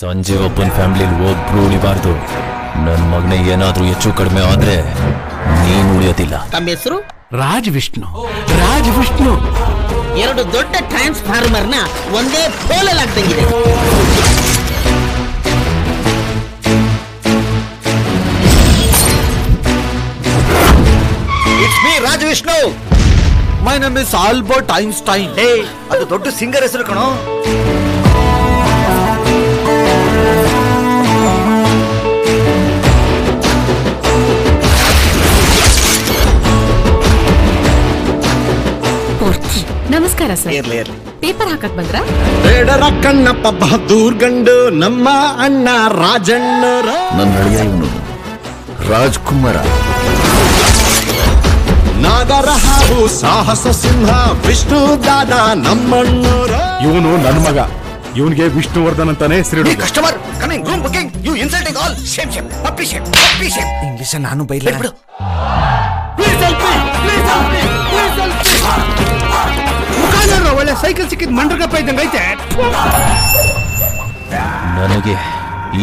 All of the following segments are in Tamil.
ಸಂಜೀವಪ್ಪನ ಫ್ಯಾಮಿಲಿಲಿ ಒಬ್ರು ಉಳಿಬಾರ್ದು. ನನ್ನ ಮಗನೇ ಏನಾದ್ರೂ ಹೆಚ್ಚು ಕಡಿಮೆ ಆದ್ರೆ ನೀನು ಉಳಿಯೋದಿಲ್ಲ. ತಮ್ಮ ಹೆಸರು? ರಾಜ್ ವಿಷ್ಣು. ರಾಜ್ ವಿಷ್ಣು ಎರಡು ದೊಡ್ಡ ಟ್ರಾನ್ಸ್ಫಾರ್ಮರ್ನ ಒಂದೇ ಪೋಲಲ್ಲಿ ಆಗ್ತಂಗಿದೆ. It's me Raj Vishnu. My name is Albert Einstein. ಅದು ದೊಡ್ಡ ಸಿಂಗರ್ ಹೆಸರು ಕಣೋ. ನಮಸ್ಕಾರ ಸರ್. ಇರ್ಲಿ ಇರ್ಲಿ. ಪೇಪರ್ ಹಾಕಕ್ ಬಂದ್ರ? ಬೇಡರ ಕಣ್ಣಪ್ಪ ಬಹದ್ದೂರ್ ಗಂಡು ನಮ್ಮ ಅಣ್ಣ ರಾಜಣ್ಣರ. ನನ್ನ ಅಳಿಯ ಇವನು ರಾಜ್ಕುಮಾರ. ನಾಗರ ಹಾವು ಸಾಹಸ ಸಿಂಹ ವಿಷ್ಣು ದಾದ ನಮ್ಮಣ್ಣರ. ಇವನು ನನ್ನ ಮಗ. ಇವನಿಗೆ ವಿಷ್ಣುವರ್ಧನ್ ಅಂತಾನೆ ಹೆಸರಿಡು. Customer coming room booking you insulting all. Shame shame puppy shame puppy shame. English ನಾನು ಬೈಲ ಬಿಡು. ಒಳ್ಳೆ ಸೈಕಲ್ ಸಿಕ್ಕಿದ್ ಮಂಡ್ರಗಪ್ಪ ಇದ್ದಂಗ ಐತೆ. ನನಗೆ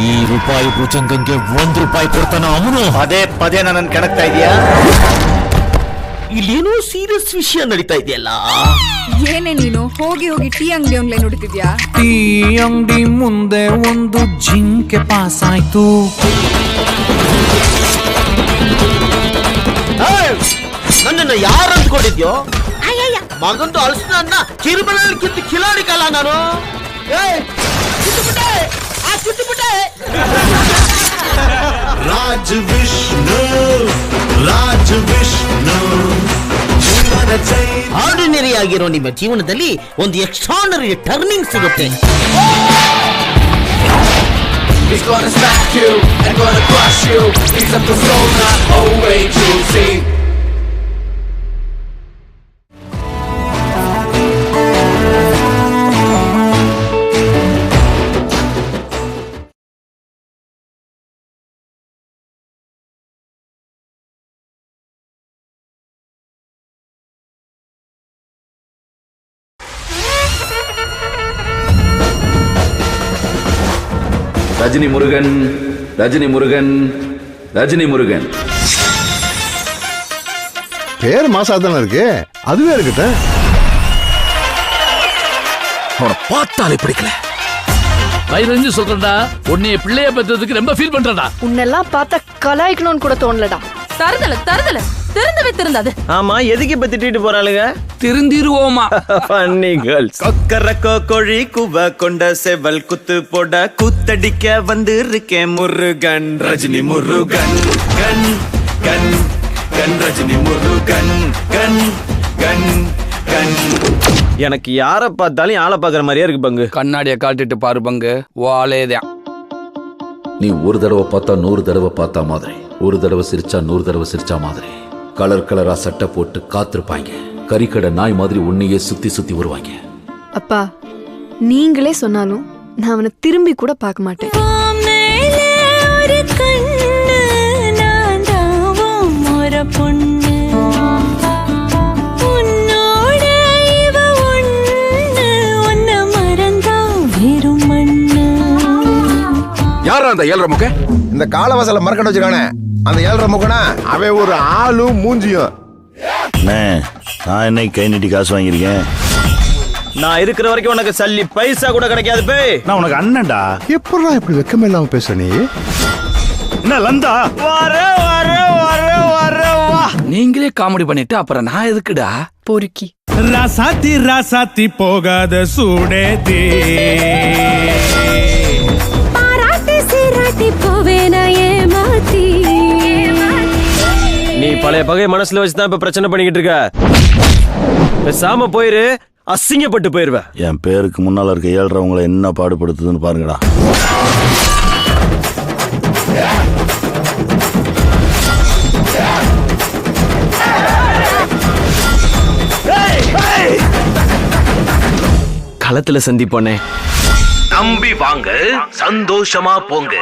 ಈ ರೂಪಾಯಿ ಭುಜಂಗಂಗೆ ₹1 ಕೊಡ್ತಾನ ಅವನು. ಪದೇ ಪದೇ ನನ್ನ ಕೆಣಕ್ತಾ ಇದೀಯಾ? ಇಲ್ಲೇನೋ ಸೀರಿಯಸ್ ವಿಷಯ ನಡೀತಾ ಇದೆಯಲ್ಲ. ಏನೇ ನೀನು ಹೋಗಿ ಹೋಗಿ ಟೀ ಅಂಗಡಿ ಆನ್ಲೈನ್ ನೋಡ್ತಿದ್ಯಾ? ಟೀ ಅಂಗಡಿ ಮುಂದೆ ಒಂದು ಜಿಂಕೆ ಪಾಸ್ ಆಯ್ತು. ನನ್ನನ್ನ ಯಾರು ಅಂದ್ಕೊಂಡಿದ್ಯೋ? ಮಗಂದು ಅಲ್ಸನ್ನ ಕಿರುಬಲಲ್ಲಿ ಕಿತ್ತು ಕಿಲಾಡಿ ಕಾಲ ನಾನು. ರಾಜ್ ವಿಷ್ಣು ರಾಜ್ ವಿಷ್ಣು. ಆರ್ಡಿನರಿ ಆಗಿರೋ ನಿಮ್ಮ ಜೀವನದಲ್ಲಿ ಒಂದು ಎಕ್ಸ್ಟ್ರಾರ್ಡಿನರಿ ಟರ್ನಿಂಗ್ ಸಿಗುತ್ತೆ. ரஜினி முருகன், ரஜினி முருகன், ரஜினி முருகன். பேர் மாசாதான இருக்கு, அதுவே இருக்கட்டும். அவனை பார்த்தாலே பிடிக்கல. வயிறு சொல்றா, உன்னைய பிள்ளைய பெற்றதுக்கு ரொம்ப ஃபீல் பண்றடா. உன்னெல்லாம் பார்த்தா கலாய்க்கணும்னு கூட தோணலடா. தருதல தருதல திருந்தவே திருந்தாது. ஆமா, எதுக்கு இப்ப திட்டிட்டு போறாளுங்க? திருந்திருவோமா? Funny girls. கொக்கரக்கோ கோழி குவ கொண்ட செவல் குத்து போட குத்தடிக்க வந்து இருக்கேன் முருகன். ரஜினி முருகன் கண் கண் கண். ரஜினி முருகன் கண் கண் கண். எனக்கு யார பார்த்தாலும் ஆளை பாக்குற மாதிரியே இருக்கு பங்கு. கண்ணாடிய காட்டிட்டு பாரு பங்கு, வாலேதான். நீ ஒரு தடவை பார்த்தா 100 தடவை பார்த்தா மாதிரி, ஒரு தடவை சிரிச்சா 100 தடவை சிரிச்சா மாதிரி. கலர் கலரா சட்டை போட்டு காத்திருப்பாங்க. கறிக்கடை நாய் மாதிரி உன்னையே சுத்தி சுத்தி வருவாங்க. அப்பா, நீங்களே சொன்னாலும் நான் அவனை திரும்பி கூட பார்க்க மாட்டேன். யாரா அந்த 7.5 முக? இந்த காலவாசல மரக்கட்ட வச்சிருக்கானே அந்த 7.5 முகனா அவன் ஒரு ஆளும் மூஞ்சியும். நான் என்னை கை நீட்டி காசு வாங்கியிருக்கேன். நான் இருக்கிற வரைக்கும் உனக்கு சல்லி பைசா கூட கிடைக்காது. போய், நான் உனக்கு அண்ணன்டா. எப்படா இப்படி வெக்கமே இல்லாம பேசுற நீ? என்ன லந்தா? வர வர வர வர வா. நீங்களே காமெடி பண்ணிட்டு அப்புறம் நான் எதுக்குடா? பொறுக்கி ராசாத்தி ராசாத்தி போகாத சூடேதி. பாராட்டி சீராட்டி போவேனா ஏமாத்தி. நீ பழைய பகை மனசுல வச்சுதான் இப்ப பிரச்சனை பண்ணிக்கிட்டு இருக்க. பேசாம போயிரு, அசிங்கப்பட்டு போயிருவ. என் பேருக்கு முன்னால இருக்க 7.5 என்ன பாடுபடுத்துதுன்னு பாருங்கடா. களத்துல சந்திப்போனே. நம்பி வாங்க, சந்தோஷமா போங்க.